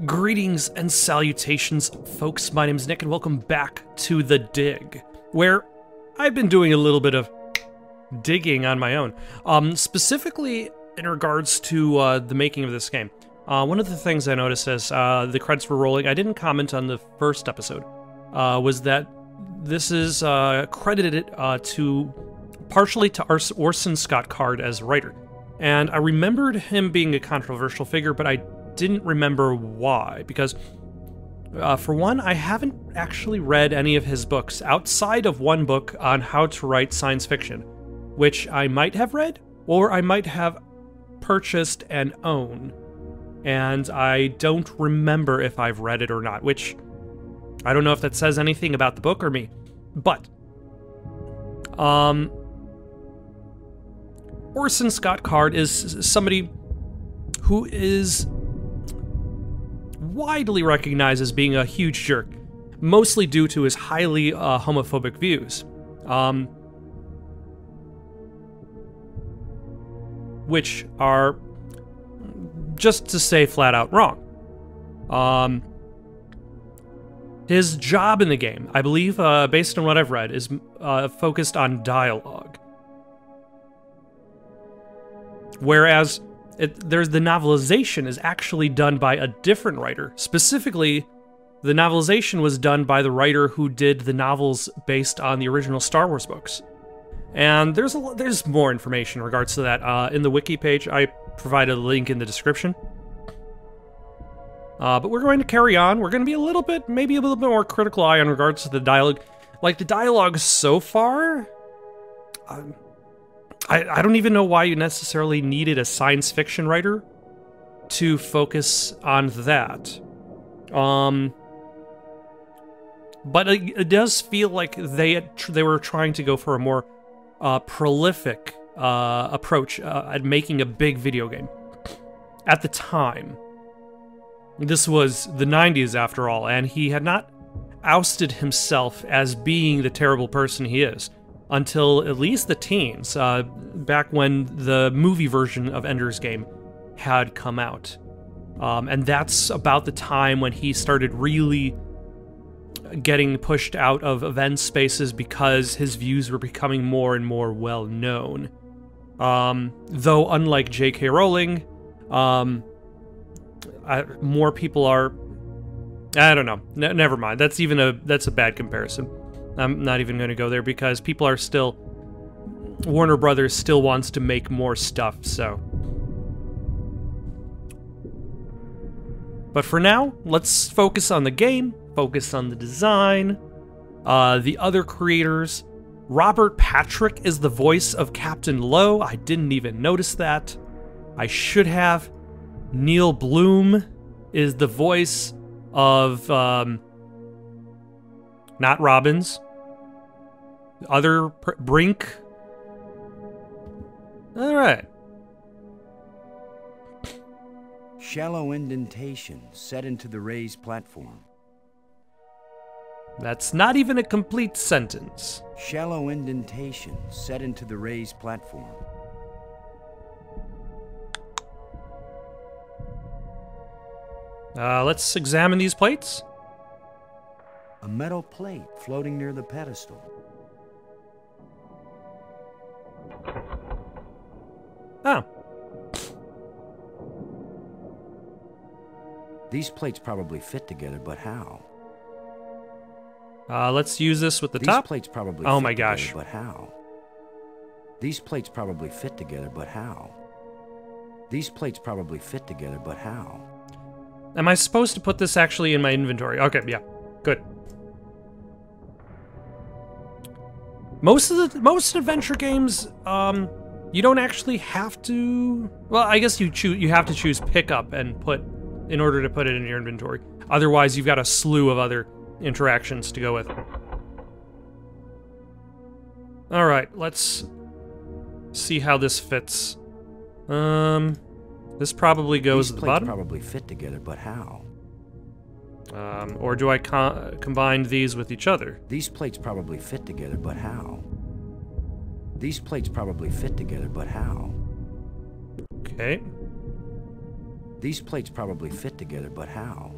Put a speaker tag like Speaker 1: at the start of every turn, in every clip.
Speaker 1: Greetings and salutations, folks. My name's Nick, and welcome back to The Dig, where I've been doing a little bit of digging on my own, specifically in regards to the making of this game. One of the things I noticed as the credits were rolling, I didn't comment on the first episode, was that this is credited partially to Orson Scott Card as writer. And I remembered him being a controversial figure, but I didn't remember why, because for one, I haven't actually read any of his books outside of one book on how to write science fiction, which I might have read, or I might have purchased and own, and I don't remember if I've read it or not, which I don't know if that says anything about the book or me, but Orson Scott Card is somebody who is widely recognized as being a huge jerk, mostly due to his highly homophobic views, which are, just to say flat out, wrong. His job in the game, I believe, based on what I've read, is focused on dialogue. Whereas there's the novelization is actually done by a different writer. Specifically, the novelization was done by the writer who did the novels based on the original Star Wars books. And there's more information in regards to that in the wiki page. I provided a link in the description. But we're going to carry on. We're going to be maybe a little bit more critical eye in regards to the dialogue. Like, the dialogue so far, I don't even know why you necessarily needed a science fiction writer to focus on that. But it does feel like they were trying to go for a more prolific approach at making a big video game. At the time, this was the 90s after all, and he had not ousted himself as being the terrible person he is until at least the teens, back when the movie version of Ender's Game had come out. And that's about the time when he started really getting pushed out of event spaces because his views were becoming more and more well-known. Though, unlike J.K. Rowling, more people are... I don't know. Never mind. That's a bad comparison. I'm not even going to go there because people are still... Warner Brothers still wants to make more stuff, so... But for now, let's focus on the game, focus on the design, the other creators. Robert Patrick is the voice of Captain Lowe. I didn't even notice that. I should have. Neil Bloom is the voice of... not Robbins. Other Brink. Alright.
Speaker 2: Shallow indentation set into the raised platform.
Speaker 1: That's not even a complete sentence.
Speaker 2: Shallow indentation set into the raised platform.
Speaker 1: Let's examine these plates.
Speaker 2: A metal plate floating near the pedestal.
Speaker 1: Oh.
Speaker 2: These plates probably fit together, but how?
Speaker 1: Let's use this with the top.
Speaker 2: These plates probably
Speaker 1: oh
Speaker 2: fit
Speaker 1: my
Speaker 2: together,
Speaker 1: gosh.
Speaker 2: But how? These plates probably fit together, but how? These plates probably fit together, but how?
Speaker 1: Am I supposed to put this actually in my inventory? Okay, yeah. Good. Most adventure games, you don't actually have to... Well, I guess you have to choose pickup and in order to put it in your inventory. Otherwise, you've got a slew of other interactions to go with. Alright, let's see how this fits. This probably goes at the bottom.
Speaker 2: These plates probably fit together, but how?
Speaker 1: Or do I combine these with each other?
Speaker 2: These plates probably fit together, but how? These plates probably fit together, but how?
Speaker 1: Okay.
Speaker 2: These plates probably fit together, but how?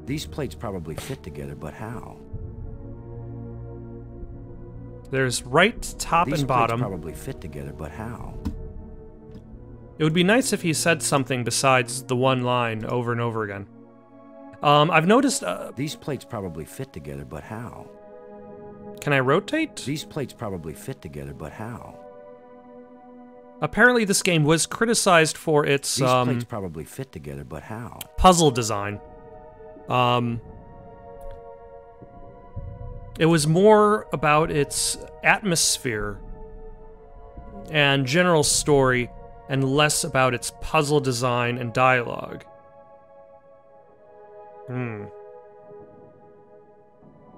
Speaker 2: These plates probably fit together, but how?
Speaker 1: There's right, top,
Speaker 2: These
Speaker 1: and bottom.
Speaker 2: plates probably fit together, but how?
Speaker 1: It would be nice if he said something besides the one line over and over again. I've noticed...
Speaker 2: These plates probably fit together, but how?
Speaker 1: Can I rotate?
Speaker 2: These plates probably fit together, but how?
Speaker 1: Apparently this game was criticized for its,
Speaker 2: These plates probably fit together, but how?
Speaker 1: puzzle design. It was more about its atmosphere and general story, and less about its puzzle design and dialogue.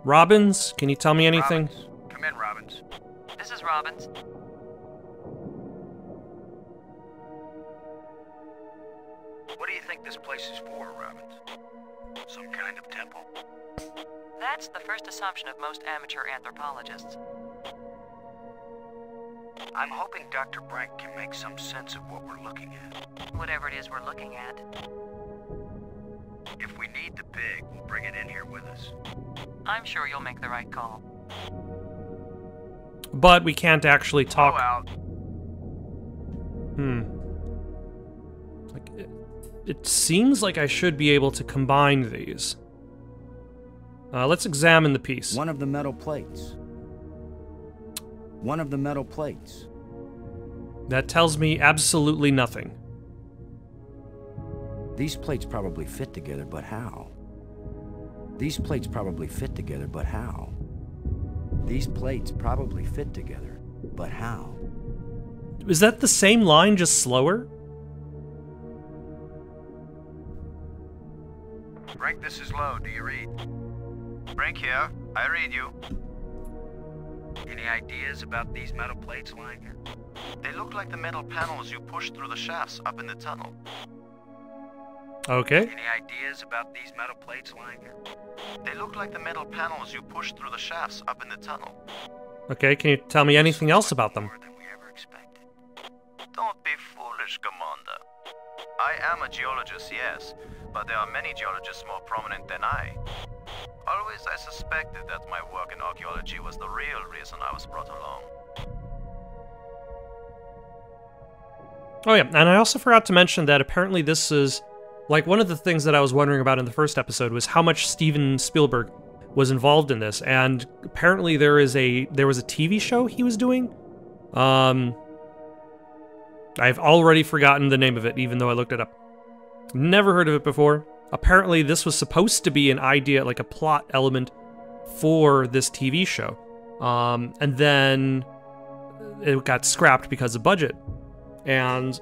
Speaker 1: Robbins, can you tell me anything?
Speaker 3: Robbins. Come in, Robbins. This is Robbins. What do you think this place is for, Robbins? Some kind of temple?
Speaker 4: That's the first assumption of most amateur anthropologists.
Speaker 3: I'm hoping Dr. Brank can make some sense of what we're looking at.
Speaker 4: Whatever it is we're looking at.
Speaker 3: If we need the pig, we'll bring it in here with us.
Speaker 4: I'm sure you'll make the right call.
Speaker 1: But we can't actually talk.
Speaker 3: Go out.
Speaker 1: Like, it seems like I should be able to combine these. Let's examine the piece.
Speaker 2: One of the metal plates. One of the metal plates.
Speaker 1: That tells me absolutely nothing.
Speaker 2: These plates probably fit together, but how? These plates probably fit together, but how? These plates probably fit together, but how?
Speaker 1: Is that the same line, just slower?
Speaker 3: Brank, this is Lowe. Do you read? Brank here. I read you. Any ideas about these metal plates lying here?
Speaker 5: They look like the metal panels you push through the shafts up in the tunnel.
Speaker 1: Okay.
Speaker 3: Any ideas about these metal plates lying here?
Speaker 5: They look like the metal panels you push through the shafts up in the tunnel.
Speaker 1: Okay, can you tell me anything else about them?
Speaker 3: More than we ever expected.
Speaker 5: Don't be foolish, Commander. I am a geologist, yes, but there are many geologists more prominent than I. Always I suspected that my work in archaeology was the real reason I was brought along.
Speaker 1: Oh yeah, and I also forgot to mention that apparently this is, like, one of the things that I was wondering about in the first episode was how much Steven Spielberg was involved in this, and apparently there was a TV show he was doing. I've already forgotten the name of it, even though I looked it up. Never heard of it before. Apparently this was supposed to be an idea, like a plot element for this TV show. And then it got scrapped because of budget. And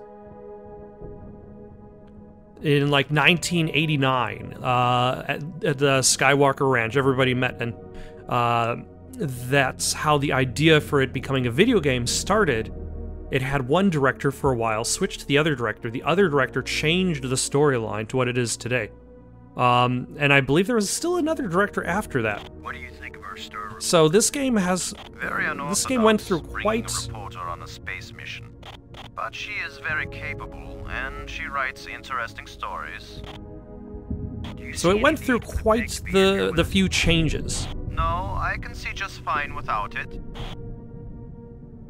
Speaker 1: in like 1989, at the Skywalker Ranch, everybody met, and that's how the idea for it becoming a video game started. It had one director for a while, switched to the other director. The other director changed the storyline to what it is today. And I believe there was still another director after that.
Speaker 3: What do you think of our story?
Speaker 1: So this game has...
Speaker 5: Very unorthodox,
Speaker 1: This game went through
Speaker 5: bringing
Speaker 1: quite...
Speaker 5: a reporter on a space mission. But she is very capable, and she writes interesting stories.
Speaker 1: So it went through quite the few changes.
Speaker 5: No, I can see just fine without it.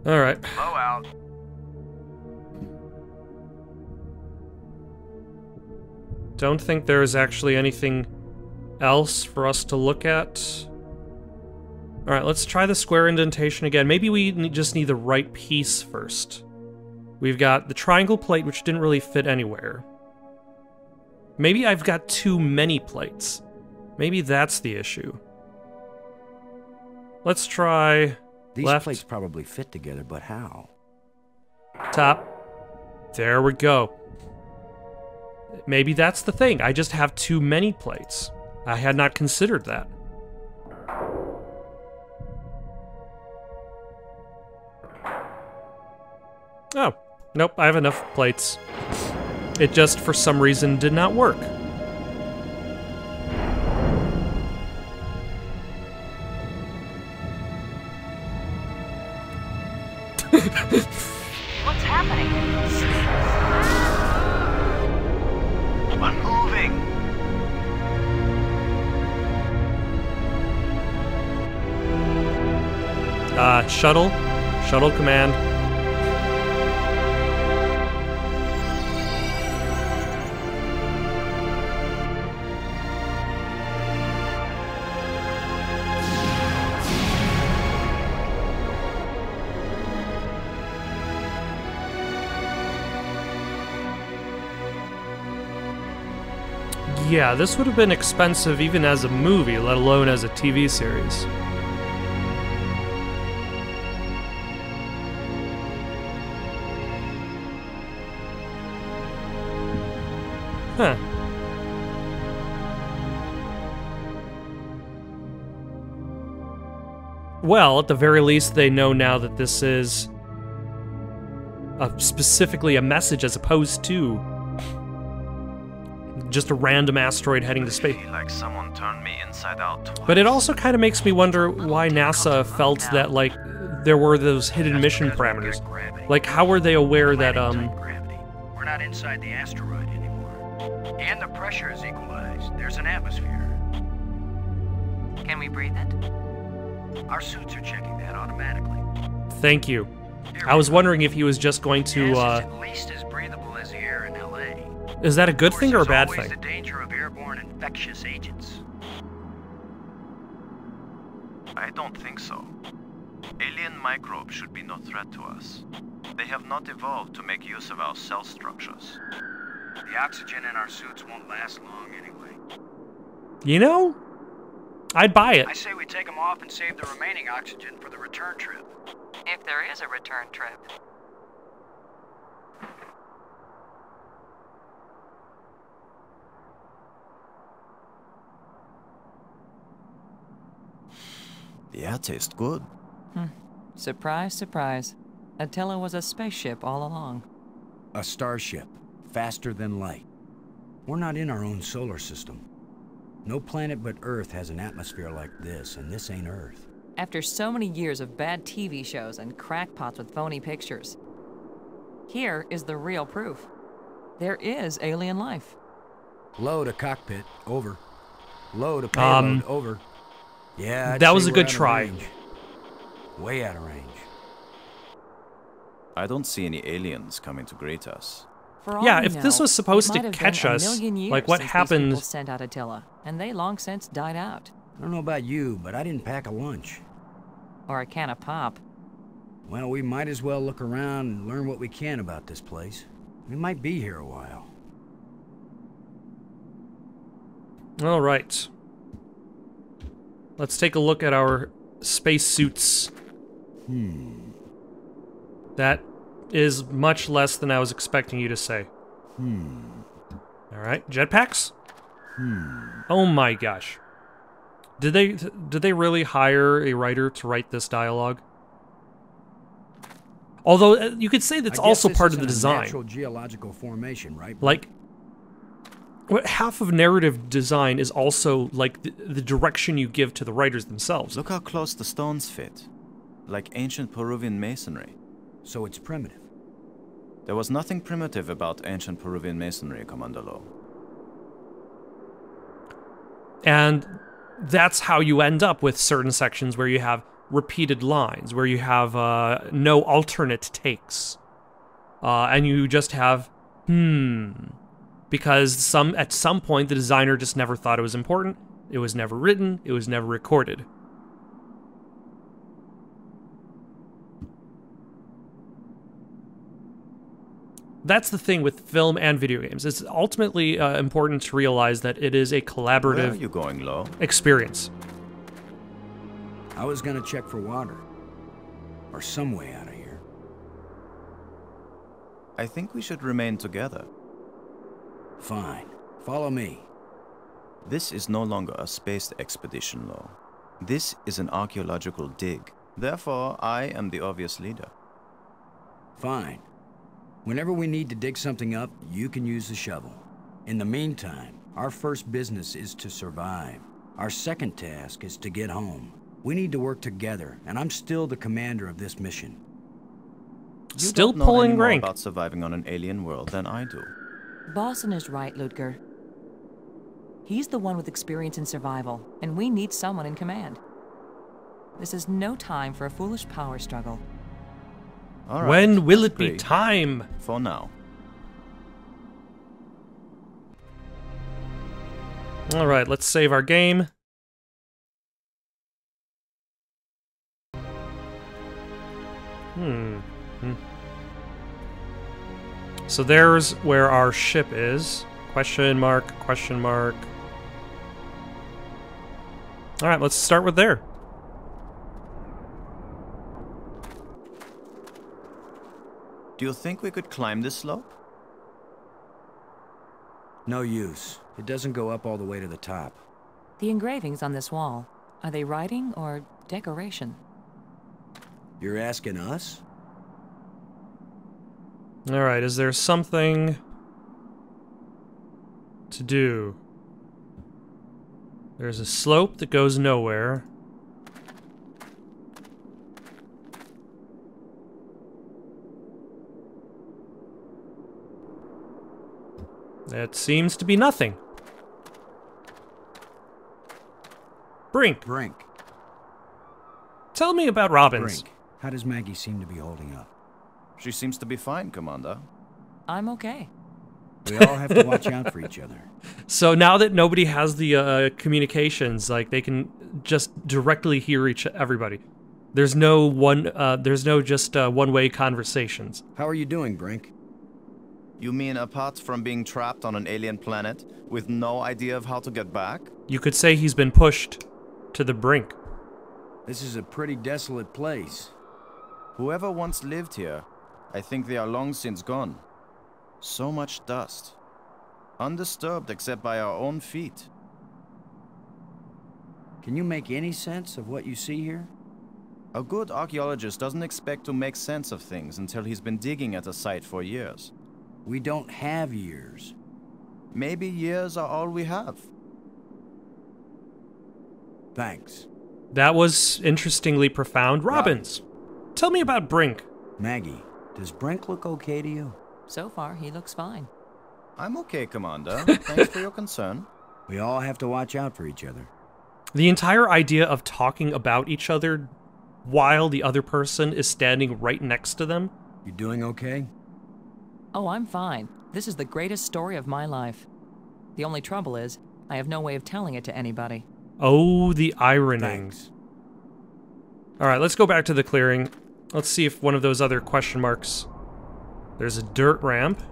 Speaker 1: Alright.
Speaker 3: Lowe out.
Speaker 1: Don't think there's actually anything else for us to look at. Alright, let's try the square indentation again. Maybe we just need the right piece first. We've got the triangle plate, which didn't really fit anywhere. Maybe I've got too many plates. Maybe that's the issue. Let's try
Speaker 2: These
Speaker 1: left,
Speaker 2: plates probably fit together, but how?
Speaker 1: top. There we go. Maybe that's the thing. I just have too many plates. I had not considered that. Oh, nope, I have enough plates. It just, for some reason, did not work.
Speaker 4: What's happening?
Speaker 1: shuttle. Shuttle command. Yeah, this would have been expensive even as a movie, let alone as a TV series. Huh. Well, at the very least, they know now that this is specifically a message as opposed to just a random asteroid heading to space.
Speaker 5: I feel like someone turned me inside out twice.
Speaker 1: But it also kind of makes me wonder why NASA felt that, like, there were those hidden mission parameters. Like, how were they aware that,
Speaker 3: Gravity. We're not inside the asteroid anymore. And the pressure is equalized. There's an atmosphere.
Speaker 4: Can we breathe it?
Speaker 3: Our suits are checking that automatically.
Speaker 1: Thank you. I was wondering if he was just going to,
Speaker 3: Gas is at least as breathable as the air in LA.
Speaker 1: is that a good thing or a bad
Speaker 3: There's
Speaker 1: thing?
Speaker 3: always the danger of airborne infectious agents.
Speaker 5: I don't think so. Alien microbes should be no threat to us. They have not evolved to make use of our cell structures.
Speaker 3: The oxygen in our suits won't last long anyway.
Speaker 1: You know, I'd buy it.
Speaker 3: I say we take them off and save the remaining oxygen for the return trip.
Speaker 4: If there is a return trip.
Speaker 6: The air tastes good.
Speaker 4: Surprise, surprise. Attila was a spaceship all along.
Speaker 2: A starship, faster than light. We're not in our own solar system. No planet but Earth has an atmosphere like this, and this ain't Earth.
Speaker 4: After so many years of bad TV shows and crackpots with phony pictures, here is the real proof. There is alien life.
Speaker 2: Load a cockpit, over. Load a payload, over. Yeah, I'd
Speaker 1: That
Speaker 2: say
Speaker 1: was a
Speaker 2: we're
Speaker 1: good
Speaker 2: out of
Speaker 1: try.
Speaker 2: range. Way out of range.
Speaker 6: I don't see any aliens coming to greet us.
Speaker 4: For all
Speaker 1: Yeah,
Speaker 4: we
Speaker 1: if
Speaker 4: know,
Speaker 1: this was supposed
Speaker 4: it
Speaker 1: to
Speaker 4: might have
Speaker 1: catch
Speaker 4: been a
Speaker 1: us,
Speaker 4: million years
Speaker 1: like what
Speaker 4: since these
Speaker 1: happened-
Speaker 4: people sent out Attila, and they long since died out.
Speaker 2: I don't know about you, but I didn't pack a lunch.
Speaker 4: Or a can of pop.
Speaker 2: Well, we might as well look around and learn what we can about this place. We might be here a while.
Speaker 1: All right. Let's take a look at our spacesuits. That is much less than I was expecting you to say. All right, jetpacks? Oh my gosh. Did they really hire a writer to write this dialogue? Although you could say that's
Speaker 2: I guess
Speaker 1: also
Speaker 2: this
Speaker 1: part of
Speaker 2: isn't
Speaker 1: the
Speaker 2: a
Speaker 1: design.
Speaker 2: Natural geological formation, right?
Speaker 1: Like, half of narrative design is also like the direction you give to the writers themselves.
Speaker 6: Look how close the stones fit. Like ancient Peruvian masonry.
Speaker 2: So it's primitive.
Speaker 6: There was nothing primitive about ancient Peruvian masonry, Commander Lowe.
Speaker 1: And that's how you end up with certain sections where you have repeated lines, where you have no alternate takes. And you just have, because at some point the designer just never thought it was important, it was never written, it was never recorded. That's the thing with film and video games. It's ultimately important to realize that it is a
Speaker 6: Where are
Speaker 1: collaborative
Speaker 6: you going, Lowe?
Speaker 1: experience.
Speaker 2: I was gonna check for water. Or some way out of here.
Speaker 6: I think we should remain together.
Speaker 2: Fine. Follow me.
Speaker 6: This is no longer a space expedition, Lowe. This is an archaeological dig. Therefore, I am the obvious leader.
Speaker 2: Fine. Whenever we need to dig something up, you can use the shovel. In the meantime, our first business is to survive. Our second task is to get home. We need to work together, and I'm still the commander of this mission.
Speaker 6: You
Speaker 1: Still
Speaker 6: don't know any
Speaker 1: pulling
Speaker 6: more
Speaker 1: rank.
Speaker 6: about surviving on an alien world than I do.
Speaker 4: Boston is right, Ludger. He's the one with experience in survival, and we need someone in command. This is no time for a foolish power struggle.
Speaker 6: All right,
Speaker 1: When will it be
Speaker 6: agree.
Speaker 1: time?
Speaker 6: For now.
Speaker 1: All right, let's save our game. So there's where our ship is. Question mark, question mark. All right, let's start with there.
Speaker 6: Do you think we could climb this slope?
Speaker 2: No use. It doesn't go up all the way to the top.
Speaker 4: The engravings on this wall, are they writing or decoration?
Speaker 2: You're asking us?
Speaker 1: All right, is there something to do? There's a slope that goes nowhere. That seems to be nothing. Brink,
Speaker 2: Brink.
Speaker 1: tell me about Robbins.
Speaker 2: Brink. How does Maggie seem to be holding up?
Speaker 6: She seems to be fine, Commander.
Speaker 4: I'm okay.
Speaker 2: We all have to watch out for each other.
Speaker 1: So now that nobody has the communications, like they can just directly hear everybody. There's no one-way conversations.
Speaker 2: How are you doing, Brink?
Speaker 6: You mean apart from being trapped on an alien planet with no idea of how to get back?
Speaker 1: You could say he's been pushed to the brink.
Speaker 2: This is a pretty desolate place.
Speaker 6: Whoever once lived here, I think they are long since gone. So much dust. Undisturbed except by our own feet.
Speaker 2: Can you make any sense of what you see here?
Speaker 6: A good archaeologist doesn't expect to make sense of things until he's been digging at a site for years.
Speaker 2: We don't have years.
Speaker 6: Maybe years are all we have.
Speaker 2: Thanks.
Speaker 1: That was interestingly profound. Robbins, tell me about Brink.
Speaker 2: Maggie, does Brink look okay to you?
Speaker 4: So far, he looks fine.
Speaker 6: I'm okay, Commander. Thanks for your concern.
Speaker 2: We all have to watch out for each other.
Speaker 1: The entire idea of talking about each other while the other person is standing right next to them.
Speaker 2: You doing okay?
Speaker 4: Oh, I'm fine. This is the greatest story of my life. The only trouble is, I have no way of telling it to anybody.
Speaker 1: Oh, the irony.
Speaker 2: Thanks.
Speaker 1: All right, let's go back to the clearing. Let's see if one of those other question marks. There's a dirt ramp.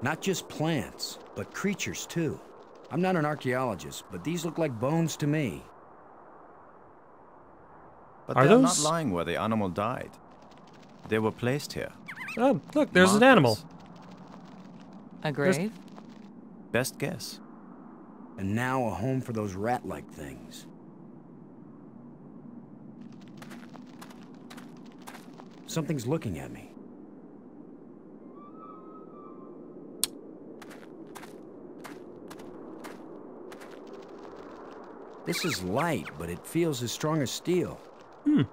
Speaker 2: Not just plants, but creatures too. I'm not an archaeologist, but these look like bones to me.
Speaker 6: But
Speaker 1: Are
Speaker 6: they're
Speaker 1: those-
Speaker 6: not lying where the animal died. They were placed here.
Speaker 1: Oh, look, there's an
Speaker 6: Markers.
Speaker 1: animal.
Speaker 4: A grave?
Speaker 6: Best guess.
Speaker 2: And now a home for those rat-like things. Something's looking at me. This is light, but it feels as strong as steel.
Speaker 1: Can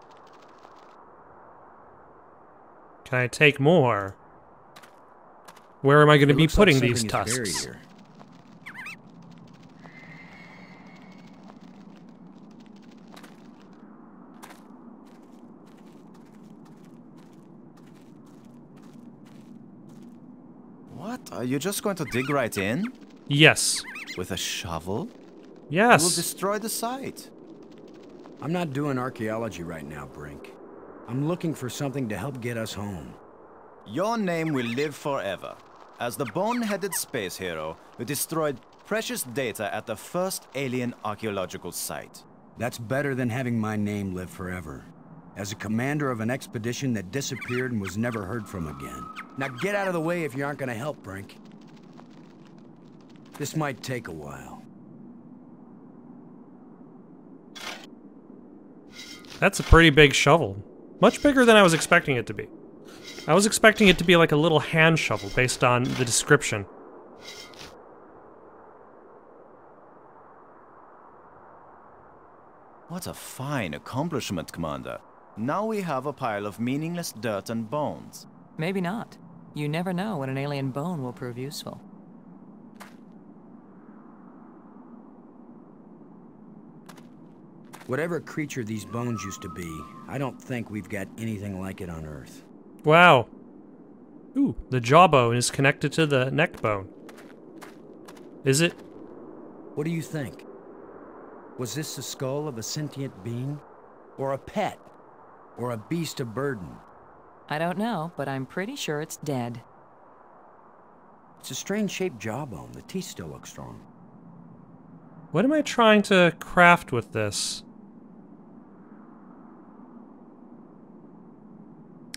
Speaker 1: I take more? Where am I going to
Speaker 2: It
Speaker 1: be
Speaker 2: looks like
Speaker 1: putting
Speaker 2: something
Speaker 1: these
Speaker 2: is buried
Speaker 1: tusks?
Speaker 2: here.
Speaker 6: What? Are you just going to dig right in?
Speaker 1: Yes.
Speaker 6: With a shovel? It will
Speaker 1: Yes.
Speaker 6: destroy the site.
Speaker 2: I'm not doing archaeology right now, Brink. I'm looking for something to help get us home.
Speaker 6: Your name will live forever. As the bone-headed space hero who destroyed precious data at the first alien archaeological site.
Speaker 2: That's better than having my name live forever. As a commander of an expedition that disappeared and was never heard from again. Now get out of the way if you aren't gonna help, Brink. This might take a while.
Speaker 1: That's a pretty big shovel. Much bigger than I was expecting it to be. I was expecting it to be like a little hand shovel based on the description.
Speaker 6: What a fine accomplishment, Commander. Now we have a pile of meaningless dirt and bones.
Speaker 4: Maybe not. You never know when an alien bone will prove useful.
Speaker 2: Whatever creature these bones used to be, I don't think we've got anything like it on Earth.
Speaker 1: Wow. Ooh, the jawbone is connected to the neck bone. Is it?
Speaker 2: What do you think? Was this the skull of a sentient being? Or a pet? Or a beast of burden?
Speaker 4: I don't know, but I'm pretty sure it's dead.
Speaker 2: It's a strange-shaped jawbone. The teeth still look strong.
Speaker 1: What am I trying to craft with this?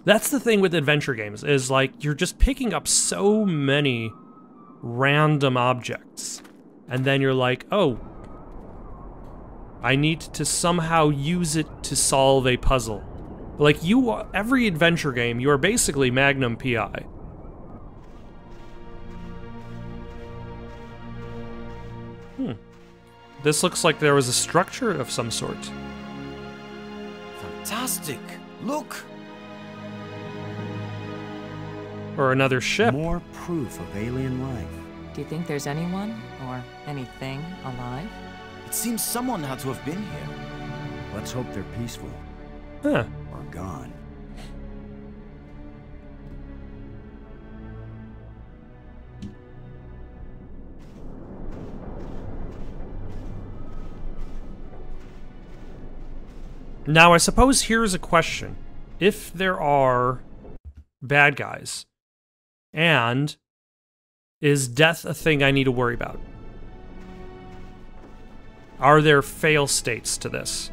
Speaker 1: That's the thing with adventure games, is like, you're just picking up so many random objects. And then you're like, oh, I need to somehow use it to solve a puzzle. Like, every adventure game, you are basically Magnum PI. This looks like there was a structure of some sort.
Speaker 6: Fantastic! Look!
Speaker 1: Or another ship.
Speaker 2: More proof of alien life.
Speaker 4: Do you think there's anyone or anything alive?
Speaker 6: It seems someone had to have been here.
Speaker 2: Let's hope they're peaceful.
Speaker 1: Huh.
Speaker 2: Or gone.
Speaker 1: Now, I suppose here's a question. If there are bad guys, and is death a thing I need to worry about? Are there fail states to this?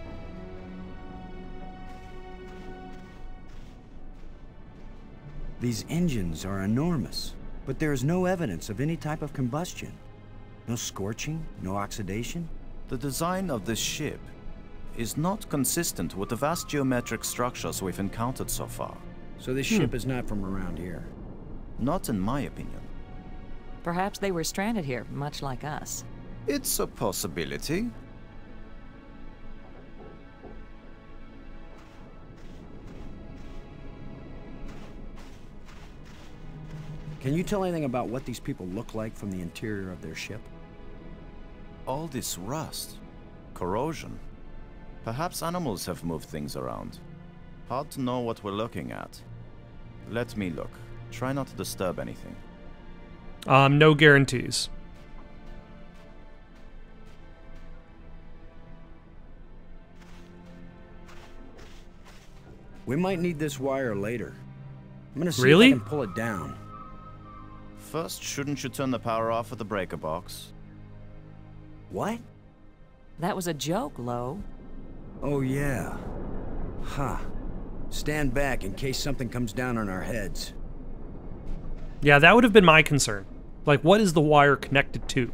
Speaker 2: These engines are enormous, but there is no evidence of any type of combustion. No scorching, no oxidation.
Speaker 6: The design of this ship is not consistent with the vast geometric structures we've encountered so far.
Speaker 2: So this ship is not from around here.
Speaker 6: Not in my opinion.
Speaker 4: Perhaps they were stranded here, much like us.
Speaker 6: It's a possibility.
Speaker 2: Can you tell anything about what these people look like from the interior of their ship?
Speaker 6: All this rust, corrosion. Perhaps animals have moved things around. Hard to know what we're looking at. Let me look. Try not to disturb anything.
Speaker 1: No guarantees.
Speaker 2: We might need this wire later. I'm gonna see
Speaker 1: Really?
Speaker 2: if I can pull it down.
Speaker 6: First, shouldn't you turn the power off at the breaker box?
Speaker 2: What?
Speaker 4: That was a joke, Lo.
Speaker 2: Oh yeah. Huh. Stand back in case something comes down on our heads.
Speaker 1: Yeah, that would have been my concern. Like, what is the wire connected to?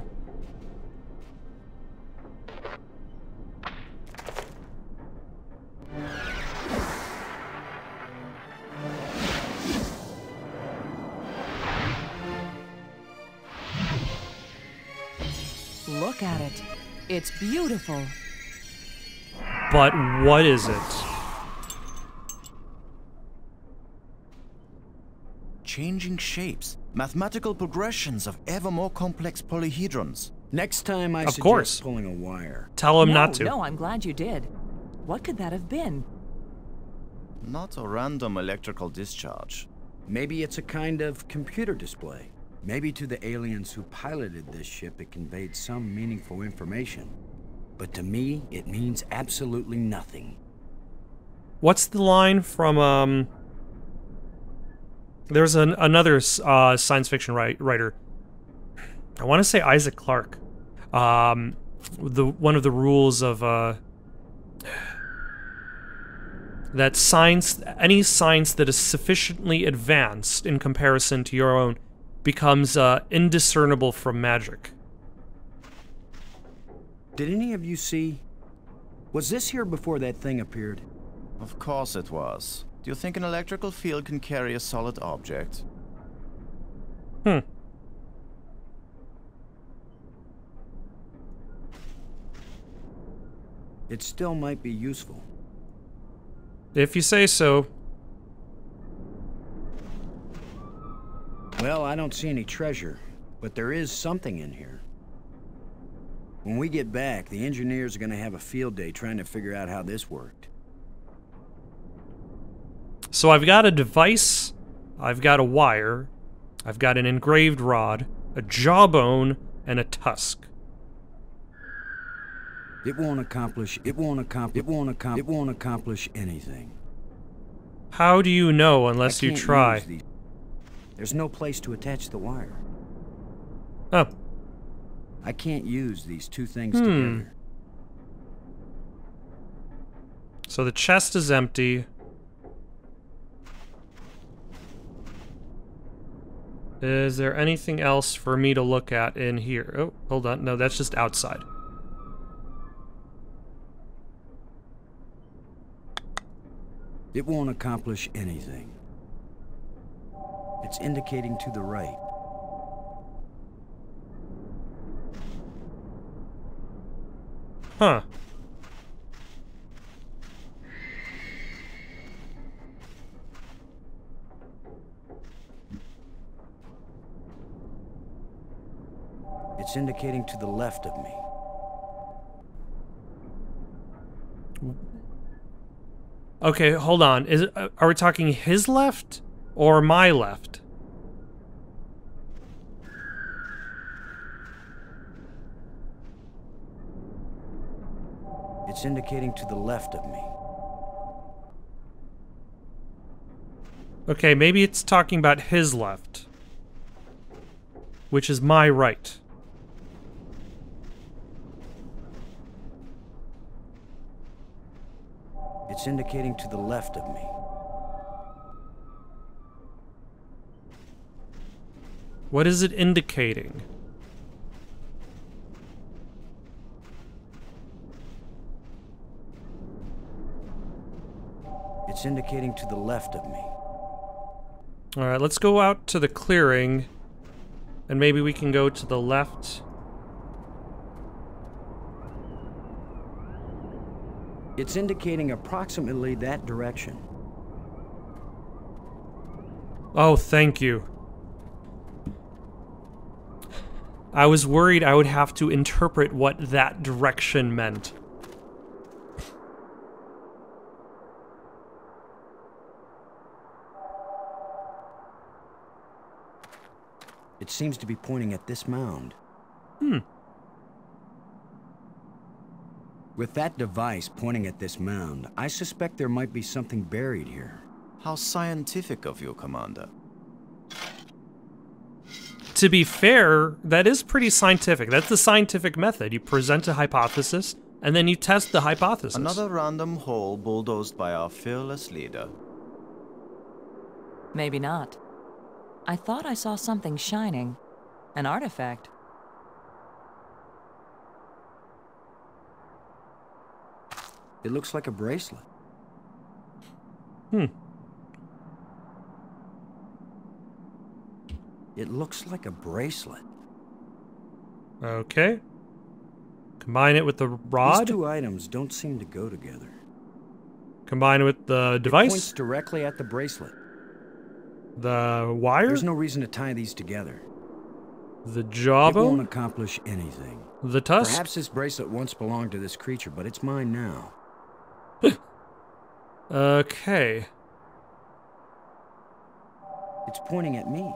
Speaker 4: Look at it. It's beautiful.
Speaker 1: But what is it?
Speaker 6: Changing shapes, mathematical progressions of ever more complex polyhedrons.
Speaker 2: Next time I
Speaker 1: Of
Speaker 2: suggest
Speaker 1: course.
Speaker 2: pulling a wire.
Speaker 1: Tell him
Speaker 4: no,
Speaker 1: not to.
Speaker 4: No, I'm glad you did. What could that have been?
Speaker 6: Not a random electrical discharge.
Speaker 2: Maybe it's a kind of computer display. Maybe to the aliens who piloted this ship it conveyed some meaningful information. But to me, it means absolutely nothing.
Speaker 1: What's the line from, there's another science fiction writer. I want to say Isaac Clarke. One of the rules of, that science, any science that is sufficiently advanced in comparison to your own becomes indiscernible from magic.
Speaker 2: Did any of you see? Was this here before that thing appeared?
Speaker 6: Of course it was. Do you think an electrical field can carry a solid object?
Speaker 2: It still might be useful.
Speaker 1: If you say so.
Speaker 2: Well, I don't see any treasure, but there is something in here. When we get back, the engineers are gonna have a field day trying to figure out how this worked.
Speaker 1: So I've got a device, I've got a wire, I've got an engraved rod, a jawbone, and a tusk.
Speaker 2: It won't accomplish anything.
Speaker 1: How do you know unless you
Speaker 2: I can't
Speaker 1: try?
Speaker 2: use these. There's no place to attach the wire.
Speaker 1: Oh.
Speaker 2: I can't use these two things together.
Speaker 1: So the chest is empty. Is there anything else for me to look at in here? Oh, hold on. No, that's just outside.
Speaker 2: It won't accomplish anything. It's indicating to the right.
Speaker 1: Huh.
Speaker 2: It's indicating to the left of me.
Speaker 1: Okay, hold on. Is it, are we talking his left or my left?
Speaker 2: It's indicating to the left of me.
Speaker 1: Okay, maybe it's talking about his left, which is my right.
Speaker 2: It's indicating to the left of me.
Speaker 1: What is it indicating?
Speaker 2: It's indicating to the left of me.
Speaker 1: Alright, let's go out to the clearing, and maybe we can go to the left.
Speaker 2: It's indicating approximately that direction.
Speaker 1: Oh, thank you. I was worried I would have to interpret what that direction meant.
Speaker 2: It seems to be pointing at this mound. With that device pointing at this mound, I suspect there might be something buried here.
Speaker 6: How scientific of you, Commander.
Speaker 1: To be fair, that is pretty scientific. That's the scientific method. You present a hypothesis, and then you test the hypothesis.
Speaker 6: Another random hole bulldozed by our fearless leader.
Speaker 4: Maybe not. I thought I saw something shining. An artifact.
Speaker 2: It looks like a bracelet. It looks like a bracelet.
Speaker 1: Okay. Combine it with the
Speaker 2: These
Speaker 1: rod.
Speaker 2: two items don't seem to go together.
Speaker 1: Combine it with the
Speaker 2: It
Speaker 1: device.
Speaker 2: points directly at the bracelet.
Speaker 1: The wire.
Speaker 2: There's no reason to tie these together.
Speaker 1: The
Speaker 2: It won't
Speaker 1: jawbone.
Speaker 2: accomplish anything.
Speaker 1: The tusk.
Speaker 2: Perhaps this bracelet once belonged to this creature, but it's mine now.
Speaker 1: Okay.
Speaker 2: It's pointing at me.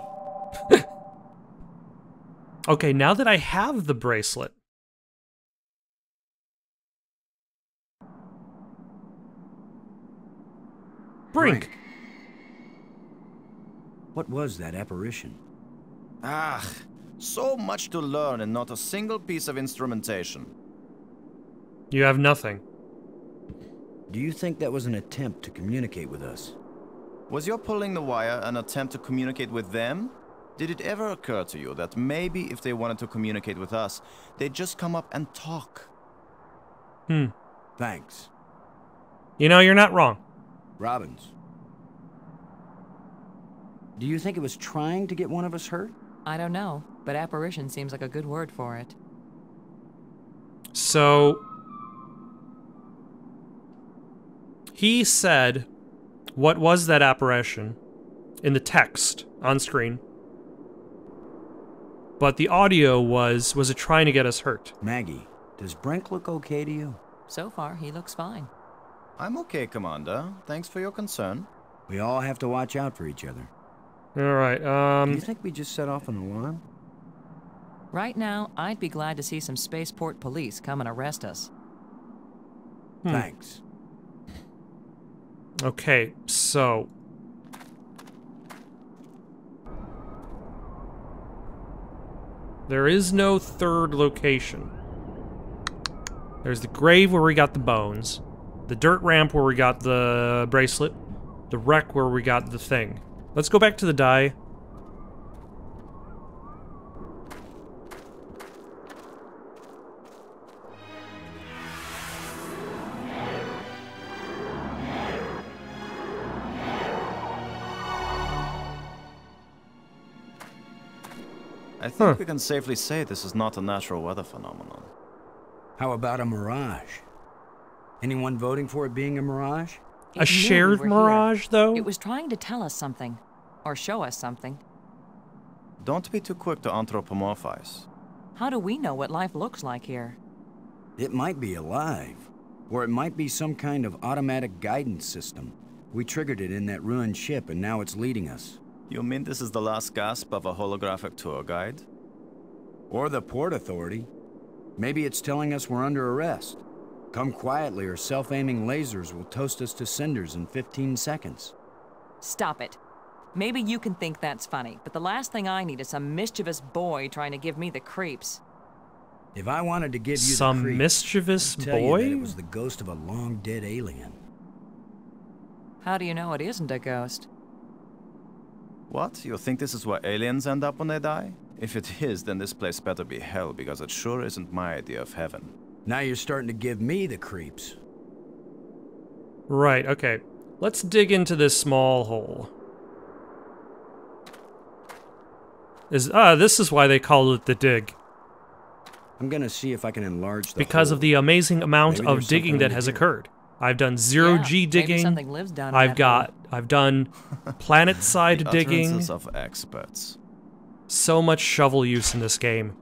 Speaker 1: Okay, now that I have the bracelet. Brink.
Speaker 2: What was that apparition?
Speaker 6: Ah, so much to learn and not a single piece of instrumentation.
Speaker 1: You have nothing.
Speaker 2: Do you think that was an attempt to communicate with us?
Speaker 6: Was your pulling the wire an attempt to communicate with them? Did it ever occur to you that maybe if they wanted to communicate with us, they'd just come up and talk?
Speaker 2: Thanks.
Speaker 1: You know, you're not wrong.
Speaker 2: Robbins. Do you think it was trying to get one of us hurt?
Speaker 4: I don't know, but apparition seems like a good word for it.
Speaker 1: So he said, what was that apparition in the text on screen? But the audio was it trying to get us hurt?
Speaker 2: Maggie, Does Brink look okay to you?
Speaker 4: So far, he looks fine.
Speaker 6: I'm okay, Commander. Thanks for your concern.
Speaker 2: We all have to watch out for each other.
Speaker 1: All right.
Speaker 2: Do you think we just set off an alarm?
Speaker 4: Right now, I'd be glad to see some spaceport police come and arrest us.
Speaker 2: Thanks.
Speaker 1: Okay, so there is no third location. There's the grave where we got the bones, the dirt ramp where we got the bracelet, the wreck where we got the thing. Let's go back to the die.
Speaker 6: I think we can safely say this is not a natural weather phenomenon.
Speaker 2: How about a mirage? Anyone voting for it being a mirage?
Speaker 1: A shared mirage, though?
Speaker 4: It was trying to tell us something. Or show us something.
Speaker 6: Don't be too quick to anthropomorphize.
Speaker 4: How do we know what life looks like here?
Speaker 2: It might be alive. Or it might be some kind of automatic guidance system. We triggered it in that ruined ship and now it's leading us.
Speaker 6: You mean this is the last gasp of a holographic tour guide?
Speaker 2: Or the Port Authority. Maybe it's telling us we're under arrest. Come quietly or self-aiming lasers will toast us to cinders in 15 seconds.
Speaker 4: Stop it. Maybe you can think that's funny, but the last thing I need is some mischievous boy trying to give me the creeps.
Speaker 2: If I wanted to give you
Speaker 1: Some
Speaker 2: the creeps,
Speaker 1: mischievous
Speaker 2: I'd tell you that
Speaker 1: boy?
Speaker 2: it was the ghost of a long-dead alien.
Speaker 4: How do you know it isn't a ghost?
Speaker 6: What? You think this is where aliens end up when they die? If it is, then this place better be hell, because it sure isn't my idea of heaven.
Speaker 2: Now you're starting to give me the creeps.
Speaker 1: Right, okay. Let's dig into this small hole. This is why they call it the dig.
Speaker 2: I'm gonna see if I can enlarge the
Speaker 1: Because
Speaker 2: hole.
Speaker 1: of the amazing amount
Speaker 2: Maybe
Speaker 1: of
Speaker 2: there's
Speaker 1: digging
Speaker 2: something
Speaker 1: that
Speaker 2: under
Speaker 1: has
Speaker 2: here.
Speaker 1: occurred. I've done zero
Speaker 4: Yeah,
Speaker 1: G
Speaker 4: maybe
Speaker 1: digging.
Speaker 4: something lives down in that hole.
Speaker 1: I've done planet side
Speaker 6: The
Speaker 1: digging.
Speaker 6: utterances of experts.
Speaker 1: So much shovel use in this game.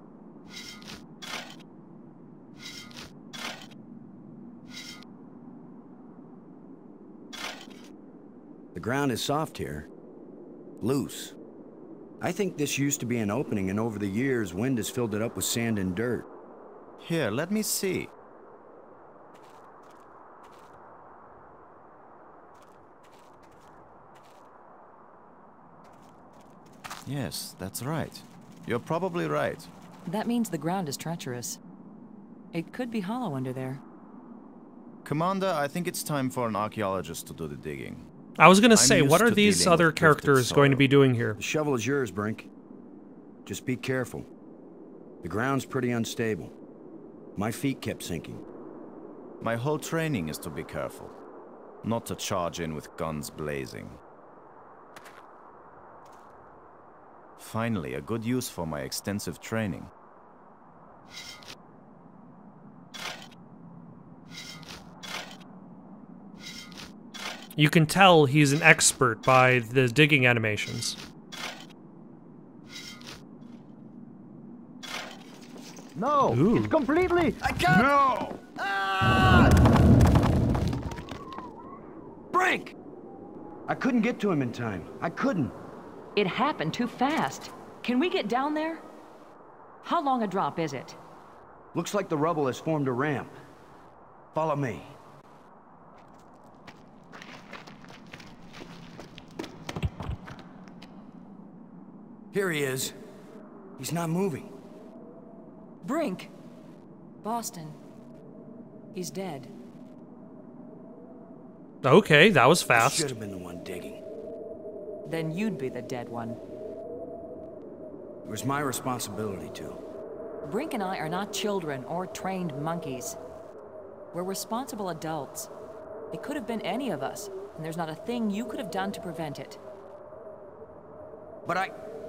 Speaker 2: The ground is soft here. Loose. I think this used to be an opening, and over the years, wind has filled it up with sand and dirt.
Speaker 6: Here, let me see. Yes, that's right. You're probably right.
Speaker 4: That means the ground is treacherous. It could be hollow under there.
Speaker 6: Commander, I think it's time for an archaeologist to do the digging.
Speaker 1: I was gonna
Speaker 6: I'm
Speaker 1: say,
Speaker 6: used
Speaker 1: what are
Speaker 6: to
Speaker 1: these
Speaker 6: dealing
Speaker 1: other
Speaker 6: with drifted
Speaker 1: characters going to
Speaker 6: soil.
Speaker 1: be doing here?
Speaker 2: The shovel is yours, Brink. Just be careful. The ground's pretty unstable. My feet kept sinking.
Speaker 6: My whole training is to be careful, not to charge in with guns blazing. Finally, a good use for my extensive training.
Speaker 1: You can tell he's an expert by the digging animations.
Speaker 7: No,
Speaker 1: Ooh.
Speaker 7: it's completely.
Speaker 2: I can't!
Speaker 7: No!
Speaker 2: Brink! I couldn't get to him in time. I couldn't.
Speaker 4: It happened too fast. Can we get down there? How long a drop is it?
Speaker 2: Looks like the rubble has formed a ramp. Follow me. Here he is. He's not moving.
Speaker 4: Brink! Boston. He's dead.
Speaker 1: Okay, that was
Speaker 2: I
Speaker 1: fast.
Speaker 2: should have been the one digging.
Speaker 4: Then you'd be the dead one.
Speaker 2: It was my responsibility to.
Speaker 4: Brink and I are not children or trained monkeys. We're responsible adults. It could have been any of us, and there's not a thing you could have done to prevent it.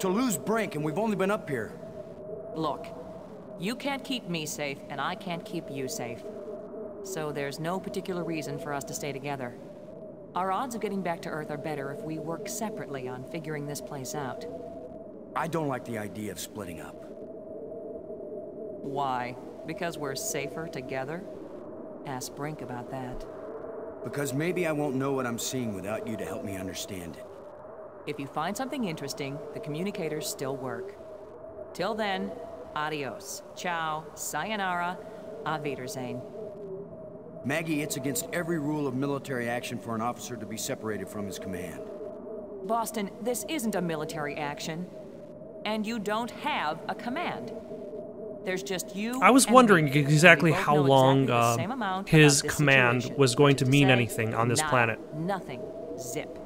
Speaker 2: To lose Brink, and we've only been up here.
Speaker 4: Look, you can't keep me safe, and I can't keep you safe. So there's no particular reason for us to stay together. Our odds of getting back to Earth are better if we work separately on figuring this place out.
Speaker 2: I don't like the idea of splitting up.
Speaker 4: Why? Because we're safer together? Ask Brink about that.
Speaker 2: Because maybe I won't know what I'm seeing without you to help me understand it.
Speaker 4: If you find something interesting, the communicators still work. Till then, adios, ciao, sayonara, auf Wiedersehen.
Speaker 2: Maggie, it's against every rule of military action for an officer to be separated from his command.
Speaker 4: Boston, this isn't a military action. And you don't have a command. There's just you.
Speaker 1: I was
Speaker 4: and
Speaker 1: wondering
Speaker 4: me.
Speaker 1: exactly
Speaker 4: We both
Speaker 1: how
Speaker 4: know
Speaker 1: long
Speaker 4: exactly the same amount
Speaker 1: his
Speaker 4: about this
Speaker 1: command
Speaker 4: situation,
Speaker 1: was going
Speaker 4: which
Speaker 1: to
Speaker 4: is
Speaker 1: mean
Speaker 4: say,
Speaker 1: anything on this
Speaker 4: nada,
Speaker 1: planet.
Speaker 4: Nothing. Zip.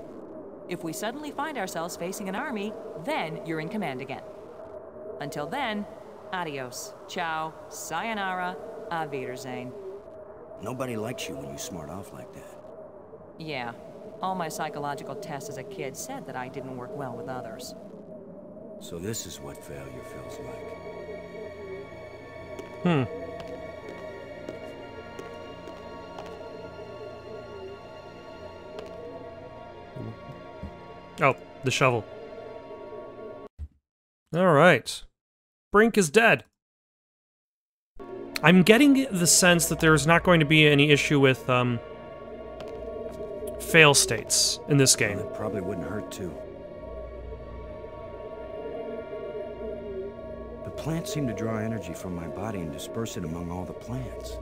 Speaker 4: If we suddenly find ourselves facing an army, then you're in command again. Until then, adios, ciao, sayonara, auf Wiedersehen.
Speaker 2: Nobody likes you when you smart off like that.
Speaker 4: Yeah, all my psychological tests as a kid said that I didn't work well with others.
Speaker 2: So this is what failure feels like.
Speaker 1: Oh, the shovel. All right. Brink is dead. I'm getting the sense that there's not going to be any issue with, fail states in this game.
Speaker 2: Well, it probably wouldn't hurt, too. The plants seem to draw energy from my body and disperse it among all the plants.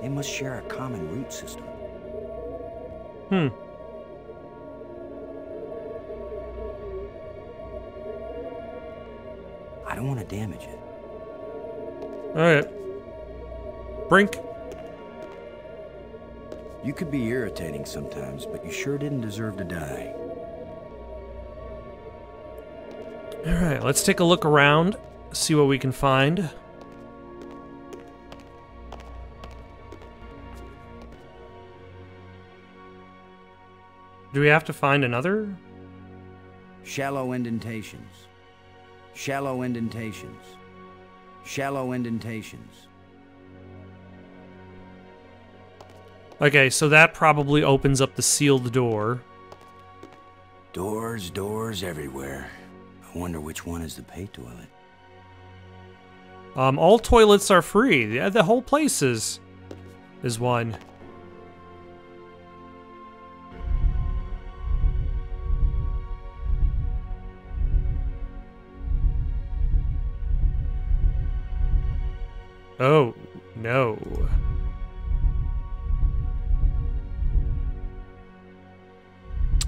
Speaker 2: They must share a common root system. I don't want to damage it.
Speaker 1: Alright. Brink.
Speaker 2: You could be irritating sometimes, but you sure didn't deserve to die.
Speaker 1: Alright, let's take a look around, see what we can find. Do we have to find another?
Speaker 2: Shallow indentations. Shallow indentations. Shallow indentations.
Speaker 1: Okay, so that probably opens up the sealed door.
Speaker 2: Doors, doors everywhere. I wonder which one is the pay toilet.
Speaker 1: All toilets are free. Yeah, the whole place is one. Oh, no.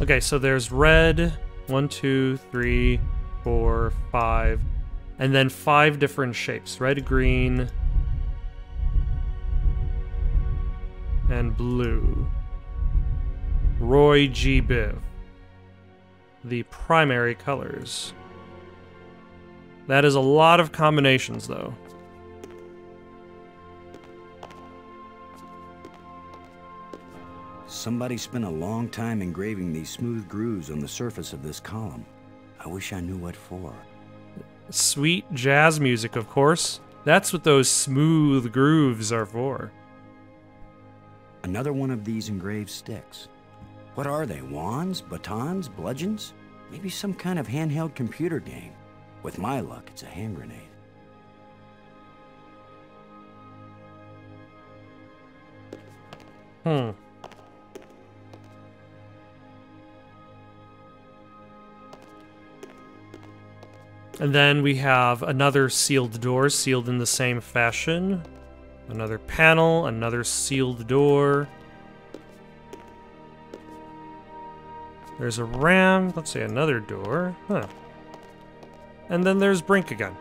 Speaker 1: Okay, so there's red, 1, 2, 3, 4, 5, and then 5 different shapes. Red, green, and blue. Roy G. Biv. The primary colors. That is a lot of combinations, though.
Speaker 2: Somebody spent a long time engraving these smooth grooves on the surface of this column. I wish I knew what for.
Speaker 1: Sweet jazz music, of course. That's what those smooth grooves are for.
Speaker 2: Another one of these engraved sticks. What are they? Wands? Batons? Bludgeons? Maybe some kind of handheld computer game. With my luck, it's a hand grenade.
Speaker 1: And then we have another sealed door, sealed in the same fashion. Another panel, another sealed door. There's a ramp, let's say another door. And then there's Brink again.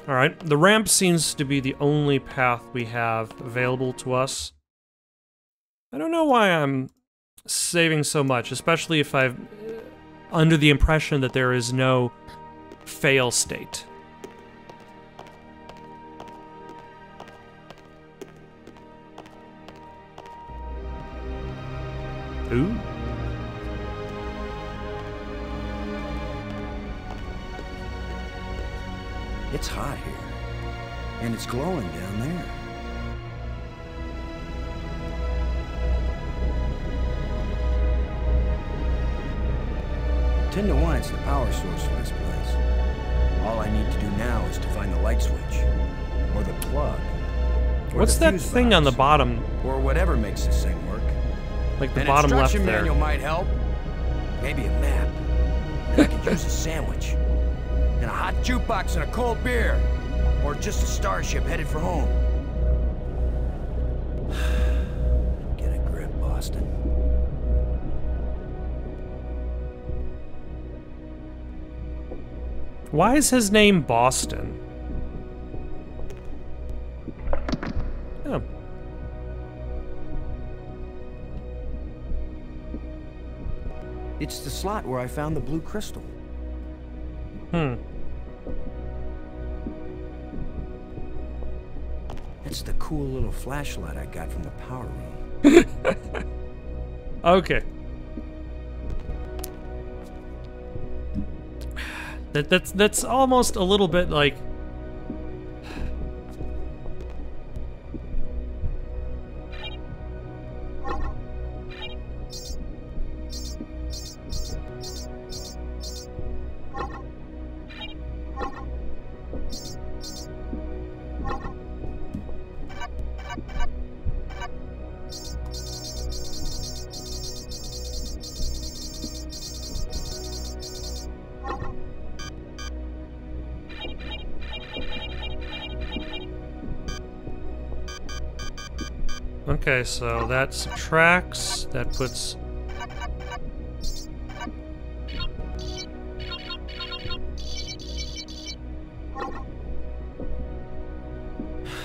Speaker 1: Alright, the ramp seems to be the only path we have available to us. I don't know why I'm saving so much, especially if I'm under the impression that there is no fail state. Ooh.
Speaker 2: It's hot here, and it's glowing down there. 10 to 1, it's the power source for this place. All I need to do now is to find the light switch, or the plug,
Speaker 1: What's that thing on the bottom?
Speaker 2: Or whatever makes this thing work.
Speaker 1: Like the
Speaker 2: An
Speaker 1: bottom left
Speaker 2: instruction
Speaker 1: there.
Speaker 2: manual might help. Maybe a map. And I could use a sandwich. And a hot jukebox and a cold beer. Or just a starship headed for home. Get a grip, Boston.
Speaker 1: Why is his name Boston? Oh.
Speaker 2: It's the slot where I found the blue crystal. It's the cool little flashlight I got from the power room.
Speaker 1: Okay. That's almost a little bit like... Okay, so that subtracts, that puts...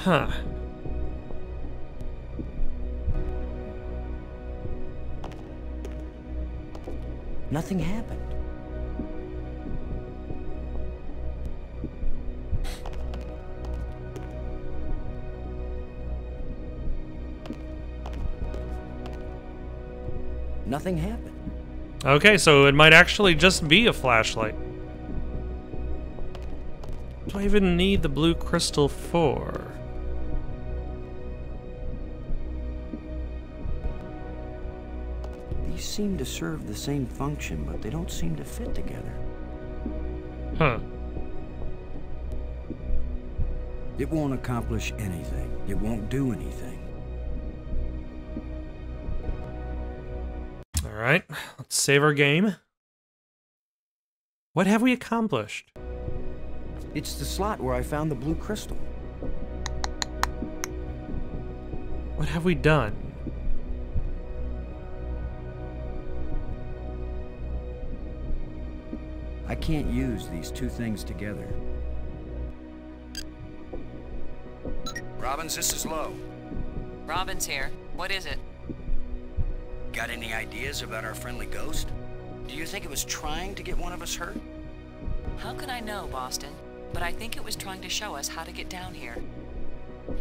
Speaker 1: Huh.
Speaker 2: Nothing happened. Nothing happened.
Speaker 1: Okay, so it might actually just be a flashlight. What do I even need the blue crystal for?
Speaker 2: These seem to serve the same function, but they don't seem to fit together.
Speaker 1: Huh.
Speaker 2: It won't accomplish anything. It won't do anything.
Speaker 1: Alright, let's save our game. What have we accomplished?
Speaker 2: It's the slot where I found the blue crystal.
Speaker 1: What have we done?
Speaker 2: I can't use these two things together. Robbins, this is Lowe.
Speaker 4: Robin's here. What is it?
Speaker 2: Got any ideas about our friendly ghost? Do you think it was trying to get one of us hurt?
Speaker 4: How can I know, Boston? But I think it was trying to show us how to get down here.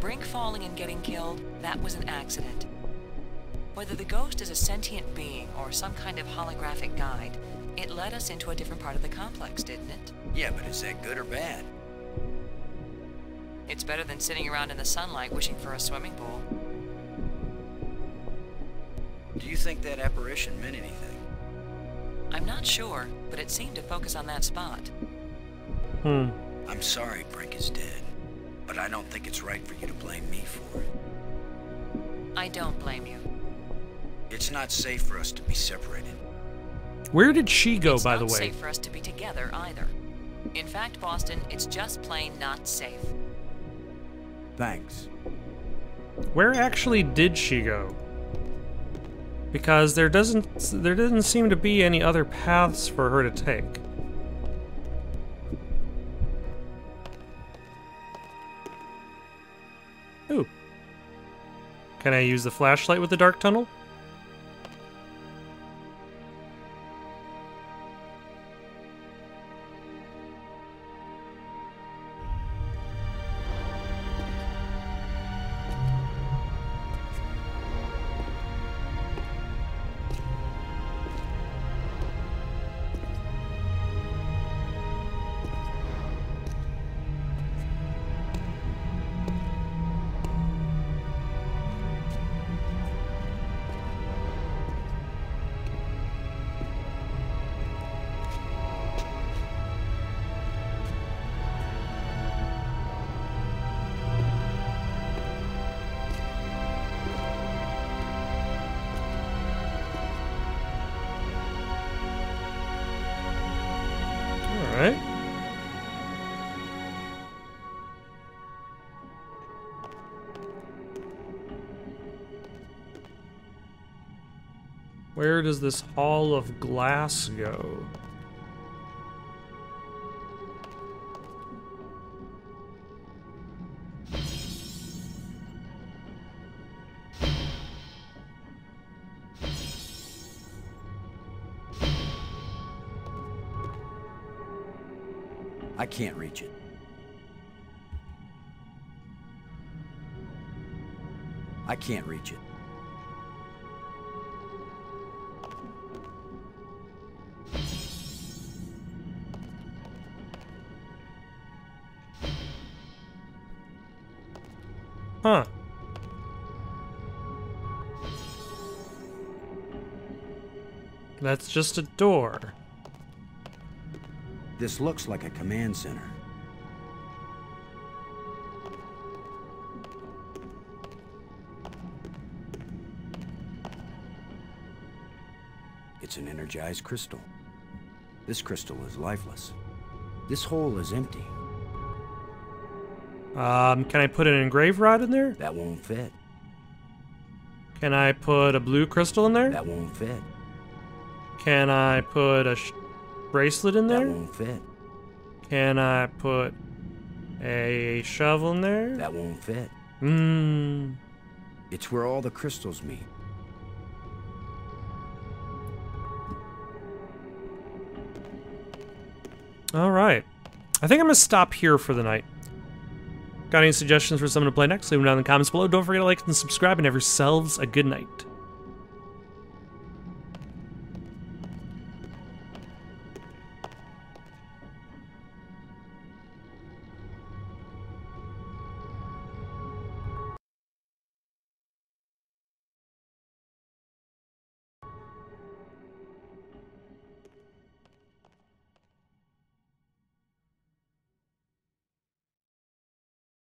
Speaker 4: Brink falling and getting killed, that was an accident. Whether the ghost is a sentient being or some kind of holographic guide, it led us into a different part of the complex, didn't it?
Speaker 2: Yeah, but is that good or bad?
Speaker 4: It's better than sitting around in the sunlight wishing for a swimming pool.
Speaker 2: Do you think that apparition meant anything?
Speaker 4: I'm not sure, but it seemed to focus on that spot.
Speaker 2: I'm sorry Brink is dead, but I don't think it's right for you to blame me for it.
Speaker 4: I don't blame you.
Speaker 2: It's not safe for us to be separated.
Speaker 1: Where did she go, by the
Speaker 4: It's not
Speaker 1: way?
Speaker 4: safe for us to be together either. In fact, Boston, it's just plain not safe.
Speaker 2: Thanks.
Speaker 1: Where actually did she go? Because there doesn't seem to be any other paths for her to take. Ooh. Can I use the flashlight with the dark tunnel? Alright. Where does this hall of glass go?
Speaker 2: I can't reach it. I can't reach it.
Speaker 1: Huh. That's just a door.
Speaker 2: This looks like a command center. It's an energized crystal. This crystal is lifeless. This hole is empty.
Speaker 1: Can I put an engrave rod in there?
Speaker 2: That won't fit.
Speaker 1: Can I put a blue crystal in there?
Speaker 2: That won't fit.
Speaker 1: Can I put a bracelet in there?
Speaker 2: That won't fit.
Speaker 1: Can I put a shovel in there?
Speaker 2: That won't fit. It's where all the crystals meet.
Speaker 1: All right. I think I'm going to stop here for the night. Got any suggestions for someone to play next? Leave them down in the comments below. Don't forget to like and subscribe, and have yourselves a good night.